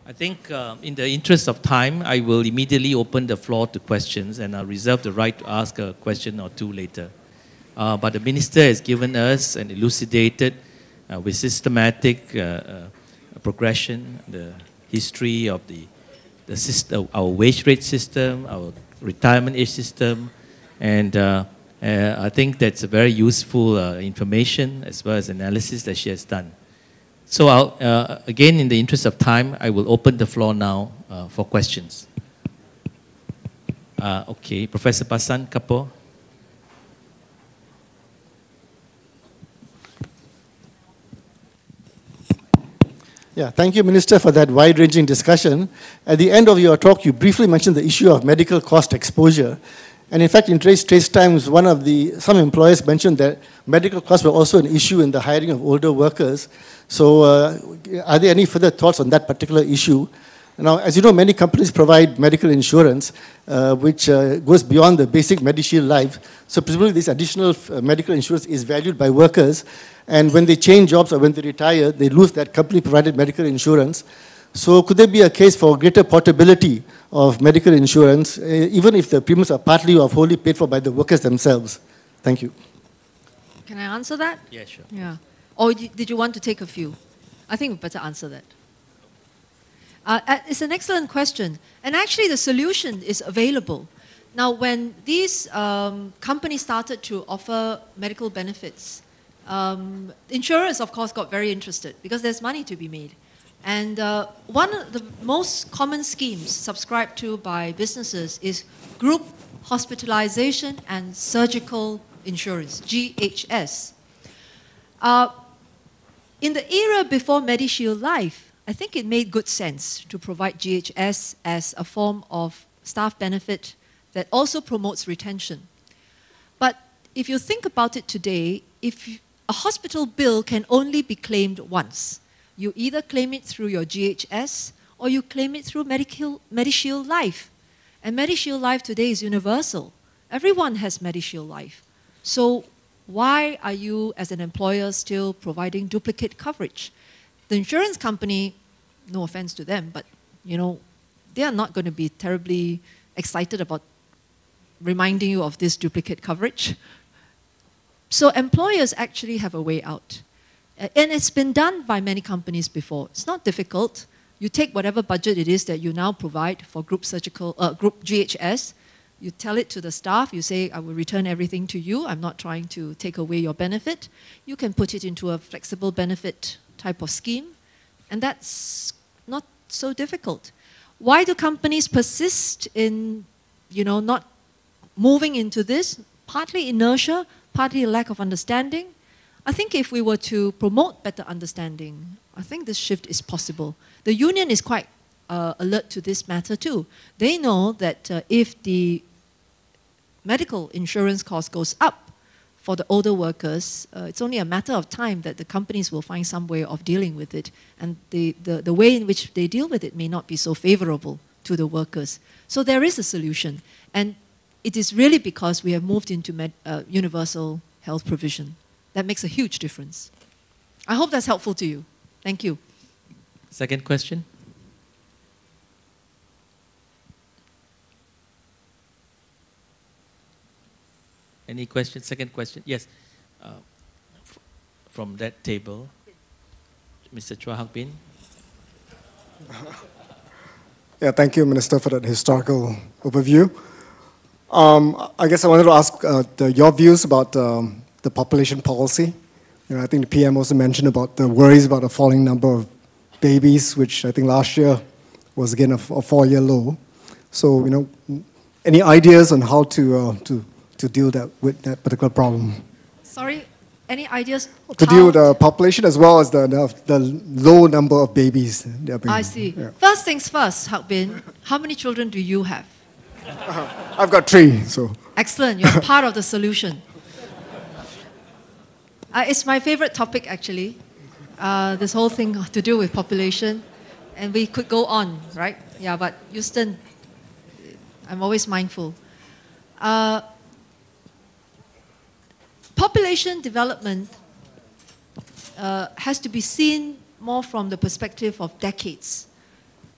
I think in the interest of time, I will immediately open the floor to questions, and I'll reserve the right to ask a question or two later. But the Minister has given us and elucidated with systematic progression, the history of the system, our wage rate system, our retirement age system, and I think that's a very useful information as well as analysis that she has done. So again, in the interest of time, I will open the floor now for questions. Okay, Professor Pasan Kapoor. Yeah, thank you, Minister, for that wide-ranging discussion. At the end of your talk, you briefly mentioned the issue of medical cost exposure. And in fact, in Straits Times, some employers mentioned that medical costs were also an issue in the hiring of older workers. So are there any further thoughts on that particular issue? Now, as you know, many companies provide medical insurance, which goes beyond the basic MediShield Life. So presumably this additional medical insurance is valued by workers. And when they change jobs or when they retire, they lose that company-provided medical insurance. So could there be a case for greater portability of medical insurance, even if the premiums are partly or wholly paid for by the workers themselves? Thank you. Can I answer that? Yeah, sure. Yeah. Or did you want to take a few? I think we better answer that. It's an excellent question. And actually, the solution is available. Now, when these companies started to offer medical benefits, insurers, of course, got very interested because there's money to be made. And one of the most common schemes subscribed to by businesses is group hospitalization and surgical insurance, GHS. In the era before MediShield Life, I think it made good sense to provide GHS as a form of staff benefit that also promotes retention. But if you think about it today, if a hospital bill can only be claimed once, you either claim it through your GHS or you claim it through MediShield Life. And MediShield Life today is universal. Everyone has MediShield Life. So why are you, as an employer, still providing duplicate coverage? The insurance company, no offense to them, but you know, they are not going to be terribly excited about reminding you of this duplicate coverage. So employers actually have a way out. And it's been done by many companies before. It's not difficult. You take whatever budget it is that you now provide for group GHS, you tell it to the staff, you say, I will return everything to you, I'm not trying to take away your benefit. You can put it into a flexible benefit type of scheme, and that's not so difficult. Why do companies persist in, not moving into this? Partly inertia, partly a lack of understanding. I think if we were to promote better understanding, I think this shift is possible. The union is quite alert to this matter too. They know that if the medical insurance cost goes up for the older workers, it's only a matter of time that the companies will find some way of dealing with it. And the way in which they deal with it may not be so favorable to the workers. So there is a solution. And it is really because we have moved into universal health provision. That makes a huge difference. I hope that's helpful to you. Thank you. Second question. Any questions? Second question. Yes. From that table, Mr. Chua Hak Bin. Yeah, thank you, Minister, for that historical overview. I guess I wanted to ask your views about the population policy. I think the PM also mentioned about the worries about a falling number of babies, which I think last year was again a 4-year low. So, any ideas on how to deal with that particular problem? Sorry, any ideas? To deal with the population as well as the low number of babies. I see. Yeah. First things first, Hak Bin, how many children do you have? I've got 3, so. Excellent, you're part of the solution. It's my favorite topic, actually, this whole thing to do with population. And we could go on, right? Yeah, but Houston, I'm always mindful. Population development has to be seen more from the perspective of decades.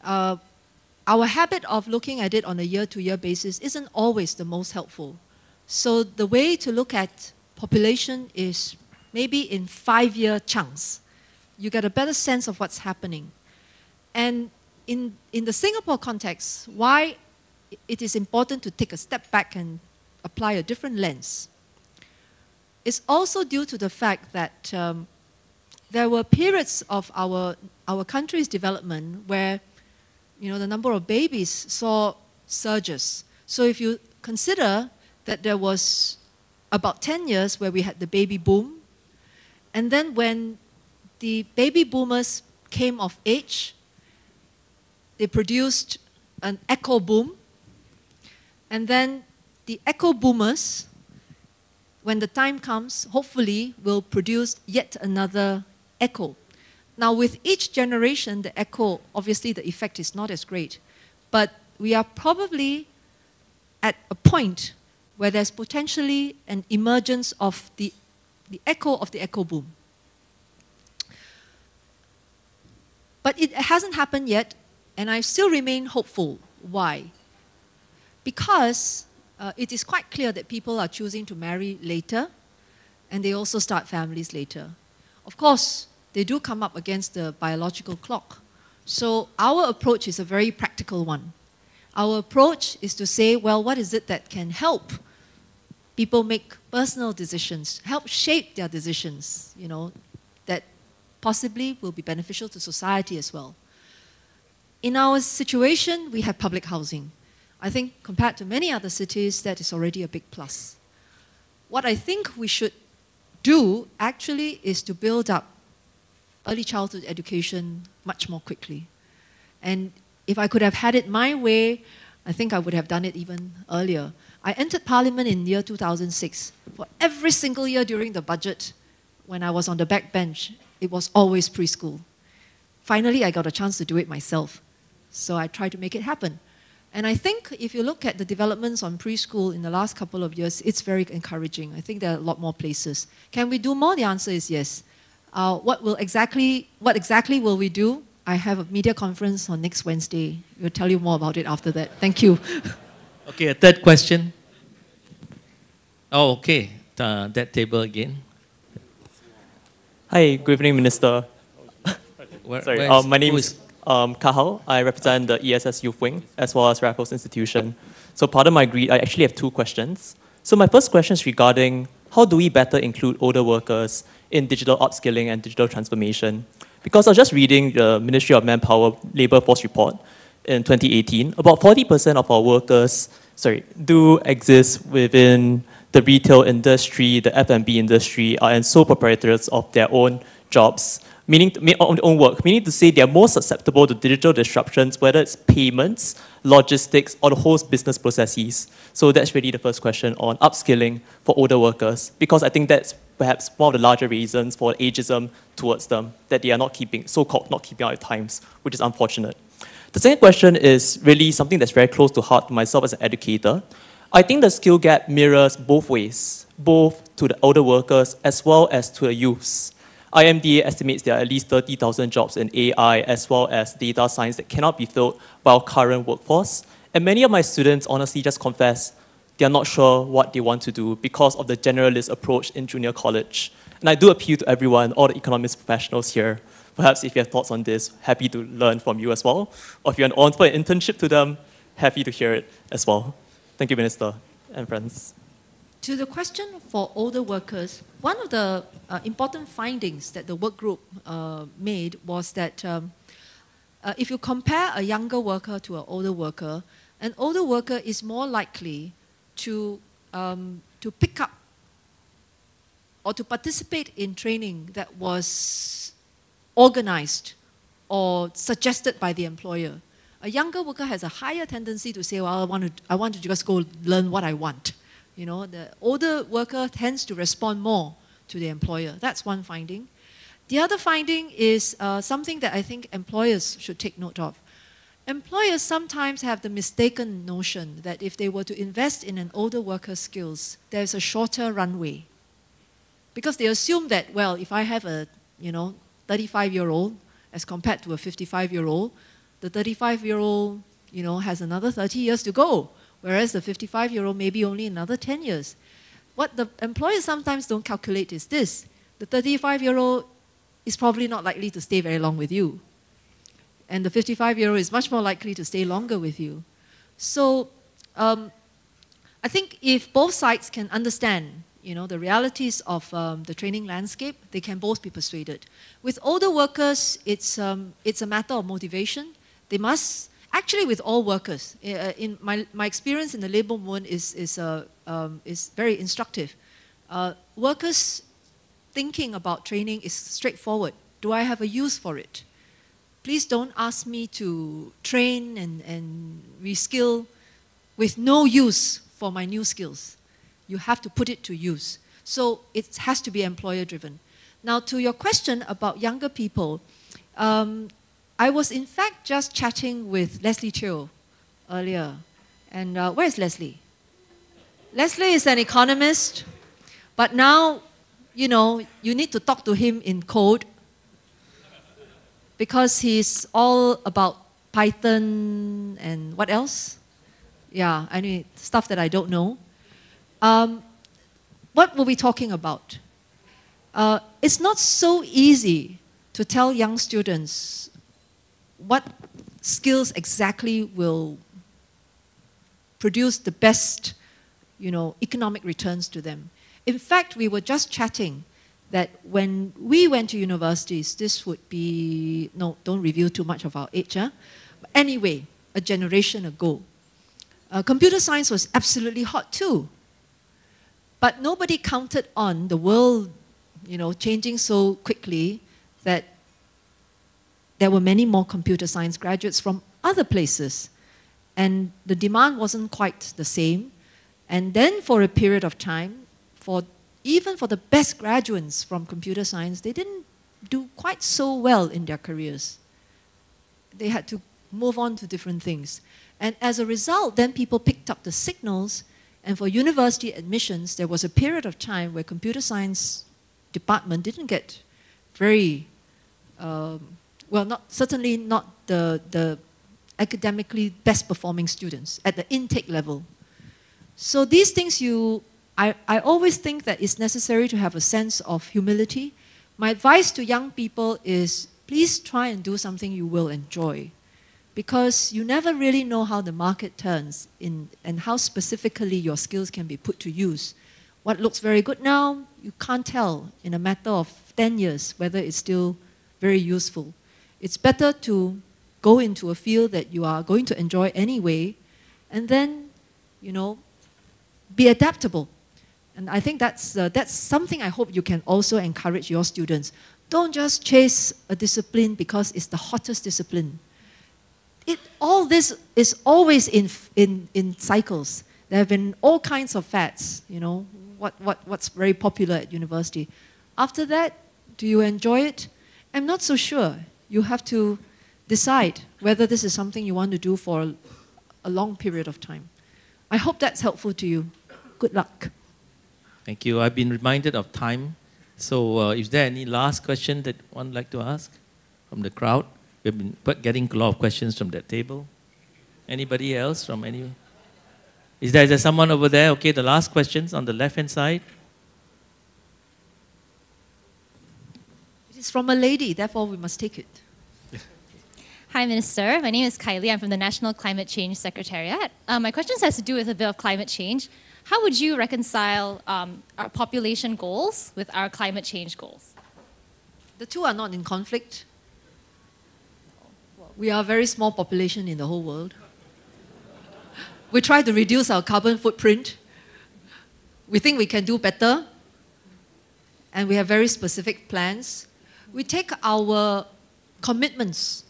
our habit of looking at it on a year-to-year basis isn't always the most helpful. So the way to look at population is maybe in 5-year chunks. You get a better sense of what's happening. And in the Singapore context, why it is important to take a step back and apply a different lens is also due to the fact that there were periods of our country's development where the number of babies saw surges. So if you consider that there was about 10 years where we had the baby boom, and then when the baby boomers came of age, they produced an echo boom, and then the echo boomers, when the time comes, hopefully will produce yet another echo. Now with each generation, the echo, obviously the effect is not as great, but we are probably at a point where there's potentially an emergence of the echo boom. But it hasn't happened yet, and I still remain hopeful. Why? Because it is quite clear that people are choosing to marry later, and they also start families later. Of course, they do come up against the biological clock. So our approach is a very practical one. Our approach is to say, well, what is it that can help people make personal decisions, help shape their decisions, that possibly will be beneficial to society as well. In our situation, we have public housing. I think compared to many other cities, that is already a big plus. What I think we should do actually is to build up early childhood education much more quickly. And if I could have had it my way, I think I would have done it even earlier. I entered Parliament in year 2006. For every single year during the budget, when I was on the back bench, it was always preschool. Finally, I got a chance to do it myself. So I tried to make it happen. And I think if you look at the developments on preschool in the last couple of years, it's very encouraging. I think there are a lot more places. Can we do more? The answer is yes. What exactly will we do? I have a media conference on next Wednesday. We'll tell you more about it after that. Thank you. Okay, a third question. Oh, okay. That table again. Hi, good evening, Minister. Sorry, my name is Kahal. I represent the ESS Youth Wing as well as Raffles Institution. So pardon my greed, I actually have two questions. So my first question is regarding how do we better include older workers in digital upskilling and digital transformation? Because I was just reading the Ministry of Manpower Labour Force report in 2018. About 40% of our workers, do exist within the retail industry, the F&B industry, and sole proprietors of their own jobs, meaning on their own work, meaning to say they're more susceptible to digital disruptions, whether it's payments, logistics, or the whole business processes. So that's really the first question on upskilling for older workers, because I think that's perhaps one of the larger reasons for ageism towards them, that they are not keeping, so-called not keeping out with times, which is unfortunate. The second question is really something that's very close to heart to myself as an educator. I think the skill gap mirrors both ways, both to the older workers as well as to the youths. IMDA estimates there are at least 30,000 jobs in AI as well as data science that cannot be filled by our current workforce. And many of my students honestly just confess they're not sure what they want to do because of the generalist approach in junior college. And I do appeal to everyone, all the economics professionals here. Perhaps if you have thoughts on this, happy to learn from you as well. Or if you're on for an internship to them, happy to hear it as well. Thank you, Minister and friends. To the question for older workers, one of the important findings that the work group made was that if you compare a younger worker to an older worker is more likely to pick up or to participate in training that was organized or suggested by the employer. A younger worker has a higher tendency to say, well, I want to just go learn what I want. The older worker tends to respond more to the employer. That's one finding. The other finding is something that I think employers should take note of. Employers sometimes have the mistaken notion that if they were to invest in an older worker's skills, there's a shorter runway. Because they assume that, well, if I have a 35-year-old as compared to a 55-year-old, the 35-year-old, has another 30 years to go, whereas the 55-year-old maybe only another 10 years. What the employers sometimes don't calculate is this: the 35-year-old is probably not likely to stay very long with you, and the 55-year-old is much more likely to stay longer with you. So I think if both sides can understand the realities of the training landscape, they can both be persuaded. With older workers, it's a matter of motivation. They must, actually with all workers, in my experience in the labor movement is very instructive. Workers thinking about training is straightforward. Do I have a use for it? Please don't ask me to train and reskill with no use for my new skills. You have to put it to use. So it has to be employer driven. Now to your question about younger people, I was in fact just chatting with Leslie Teo earlier. And where is Leslie? Leslie is an economist, but now, you need to talk to him in code because he's all about Python and what else? Yeah, I mean, stuff that I don't know. What were we talking about? It's not so easy to tell young students what skills exactly will produce the best, economic returns to them. In fact, we were just chatting that when we went to universities, this would be, no, don't reveal too much of our age, huh? But anyway, a generation ago, computer science was absolutely hot too. But nobody counted on the world, changing so quickly that there were many more computer science graduates from other places. And the demand wasn't quite the same. And then for a period of time, even for the best graduates from computer science, they didn't do quite so well in their careers. They had to move on to different things. And as a result, then people picked up the signals, and for university admissions, there was a period of time where computer science department didn't get very, certainly not the academically best performing students at the intake level. So these things I always think that it's necessary to have a sense of humility. My advice to young people is please try and do something you will enjoy, because you never really know how the market turns and how specifically your skills can be put to use. What looks very good now, you can't tell in a matter of 10 years whether it's still very useful. It's better to go into a field that you are going to enjoy anyway, and then, be adaptable. And I think that's something I hope you can also encourage your students. Don't just chase a discipline because it's the hottest discipline. All this is always in cycles. There have been all kinds of fads, what's very popular at university. After that, do you enjoy it? I'm not so sure. You have to decide whether this is something you want to do for a long period of time. I hope that's helpful to you. Good luck. Thank you. I've been reminded of time. So is there any last question that one would like to ask from the crowd? We've been getting a lot of questions from that table. Anybody else from any? Is there someone over there? Okay, the last questions on the left-hand side. It is from a lady, therefore we must take it. Hi, Minister. My name is Kylie. I'm from the National Climate Change Secretariat. My question has to do with a bit of climate change. How would you reconcile our population goals with our climate change goals? The two are not in conflict. We are a very small population in the whole world. We try to reduce our carbon footprint. We think we can do better. And we have very specific plans. We take our commitments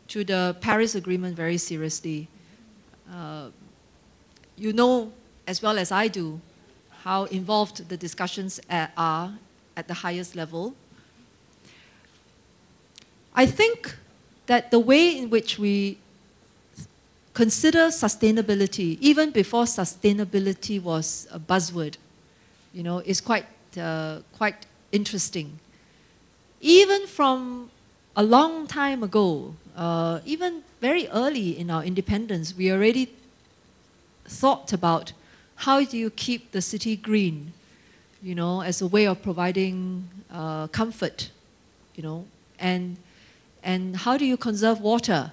to the Paris Agreement very seriously. You know as well as I do how involved the discussions are at the highest level. I think that the way in which we consider sustainability, even before sustainability was a buzzword, is quite interesting. Even from a long time ago, even very early in our independence, we already thought about how do you keep the city green, you know, as a way of providing comfort, you know, and how do you conserve water,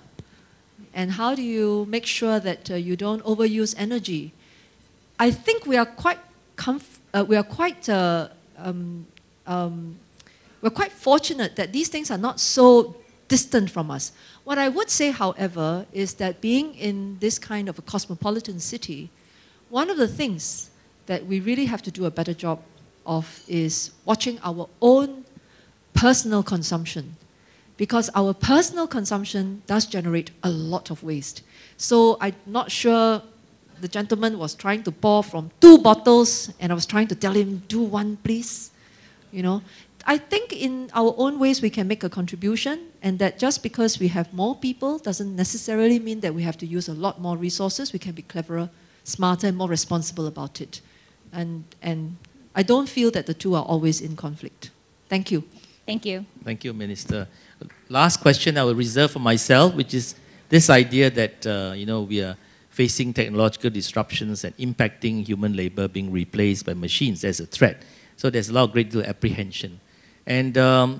and how do you make sure that you don't overuse energy. I think we are quite we're quite fortunate that these things are not so distant from us. What I would say, however, is that being in this kind of a cosmopolitan city, one of the things that we really have to do a better job of is watching our own personal consumption, because our personal consumption does generate a lot of waste. So I'm not sure the gentleman was trying to pour from 2 bottles, and I was trying to tell him, do 1, please. You know, I think in our own ways we can make a contribution, and that just because we have more people doesn't necessarily mean that we have to use a lot more resources. We can be cleverer, smarter, and more responsible about it. And I don't feel that the two are always in conflict. Thank you. Thank you. Thank you, Minister. Last question I will reserve for myself, which is this idea that you know, we are facing technological disruptions and impacting human labor being replaced by machines as a threat. So there's a lot of great deal of apprehension. And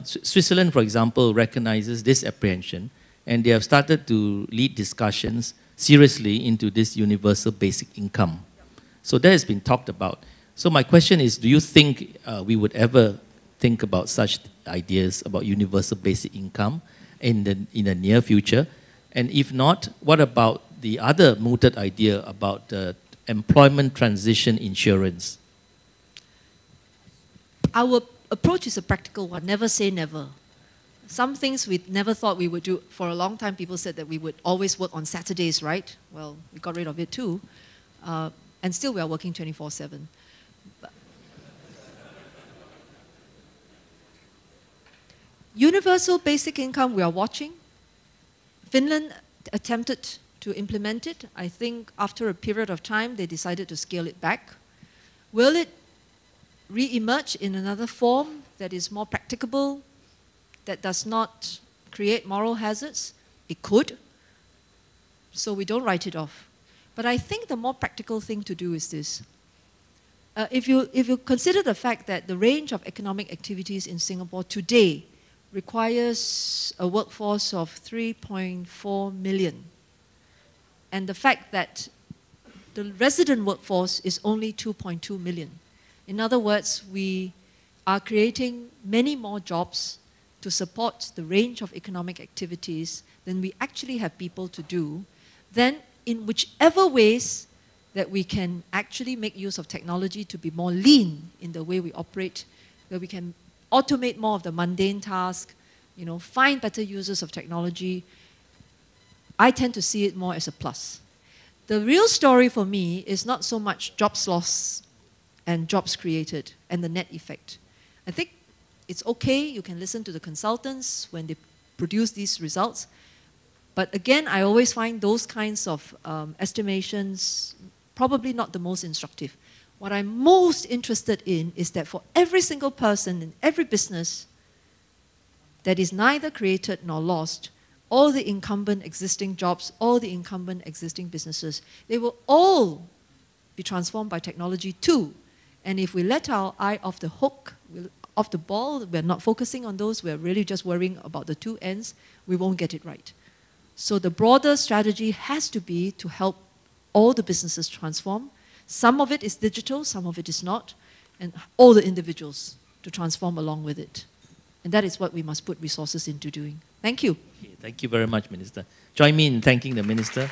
Switzerland, for example, recognizes this apprehension, and they have started to lead discussions seriously into this universal basic income. So that has been talked about. So my question is, do you think we would ever think about such ideas about universal basic income in the near future? And if not, what about the other mooted idea about employment transition insurance? Our approach is a practical one. Never say never. Some things we never thought we would do. For a long time, people said that we would always work on Saturdays, right? Well, we got rid of it too. And still we are working 24/7. Universal basic income, we are watching. Finland attempted to implement it. I think after a period of time, they decided to scale it back. Will it re-emerge in another form that is more practicable, that does not create moral hazards? It could. So we don't write it off. But I think the more practical thing to do is this. If you consider the fact that the range of economic activities in Singapore today requires a workforce of 3.4 million, and the fact that the resident workforce is only 2.2 million. In other words, we are creating many more jobs to support the range of economic activities than we actually have people to do. Then in whichever ways that we can actually make use of technology to be more lean in the way we operate, where we can automate more of the mundane tasks, you know, find better users of technology, I tend to see it more as a plus. The real story for me is not so much jobs lost and jobs created and the net effect. I think it's okay, you can listen to the consultants when they produce these results, but again, I always find those kinds of estimations probably not the most instructive. What I'm most interested in is that for every single person in every business that is neither created nor lost, all the incumbent existing jobs, all the incumbent existing businesses, they will all be transformed by technology too. And if we let our eye off the hook, off the ball, we're not focusing on those, we're really just worrying about the two ends, we won't get it right. So the broader strategy has to be to help all the businesses transform. Some of it is digital, some of it is not, and all the individuals to transform along with it. And that is what we must put resources into doing. Thank you. Thank you very much, Minister. Join me in thanking the Minister.